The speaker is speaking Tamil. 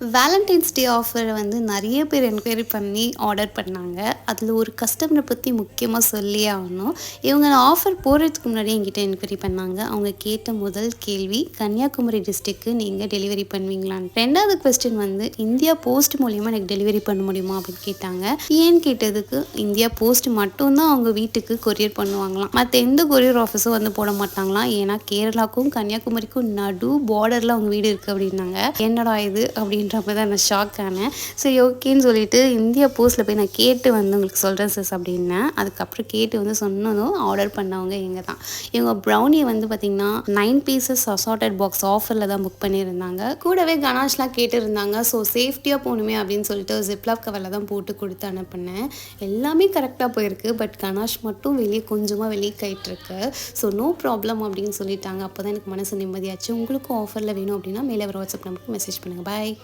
வேலண்டைன்ஸ் டே ஆஃபர் வந்து நெறைய பேர் என்கொயரி பண்ணி ஆர்டர் பண்ணாங்க. அதில ஒரு கஸ்டமர பத்தி முக்கியமா சொல்லியே ஆகணும். இவங்க ஆஃபர் போடுறதுக்கு முன்னாடியே என்கிட்ட என்கொயரி பண்ணாங்க. அவங்க கேட்ட முதல் கேள்வி, "கன்னியாகுமரி டிஸ்ட்ரிக்ட்க்கு நீங்க டெலிவரி பண்ணுவீங்களான்னு?" 2வது கொஸ்டின் வந்து, "இந்தியா போஸ்ட் மூலியமா எனக்கு டெலிவரி பண்ண முடியுமா?" அப்படின்னு கேட்டாங்க. ஏன்னு கேட்டதுக்கு, இந்தியா போஸ்ட் மட்டும் தான் அவங்க வீட்டுக்கு கொரியர் பண்ணுவாங்களாம். மத்த எந்த கொரியர் ஆஃபீஸும் வந்து போட மாட்டாங்களாம். ஏன்னா கேரளாக்கும் கன்னியாகுமரிக்கும் நடு பார்டர்ல அவங்க வீடு இருக்கு அப்படின்னாங்க. என்னடா இது அப்படின்னு அப்படின்ற தான் நான் ஷாக் ஆனேன். சரி ஓகேன்னு சொல்லிட்டு இந்தியா போஸ்ட்டில் போய் நான் கேட்டு வந்து உங்களுக்கு சொல்கிறேன் சிஸ் அப்படின்னேன். அதுக்கப்புறம் கேட்டு வந்து சொன்னதும் ஆர்டர் பண்ணவங்க இவங்க தான். இவங்க ப்ரௌனியை வந்து பார்த்திங்கன்னா 9 பீசஸ் அசார்ட்டட் பாக்ஸ் ஆஃபரில் தான் புக் பண்ணியிருந்தாங்க. கூடவே கனாஷ்லாம் கேட்டிருந்தாங்க. ஸோ சேஃப்டியாக போகணுமே அப்படின்னு சொல்லிட்டு ஜிப்லாப் கவரில் தான் போட்டு கொடுத்து அனுப்பினேன். எல்லாமே கரெக்டாக போயிருக்கு. பட் கனாஷ் மட்டும் கொஞ்சமாக வெளியே ஆயிட்டுருக்கு. ஸோ நோ ப்ராப்ளம் அப்படின்னு சொல்லிட்டாங்க. அப்போ தான் எனக்கு மனசு நிம்மதியாச்சு. உங்களுக்கும் ஆஃபரில் வேணும் அப்படின்னா மேலே வர வாட்ஸ்அப் நம்பருக்கு மெசேஜ் பண்ணுங்கள். பாய்.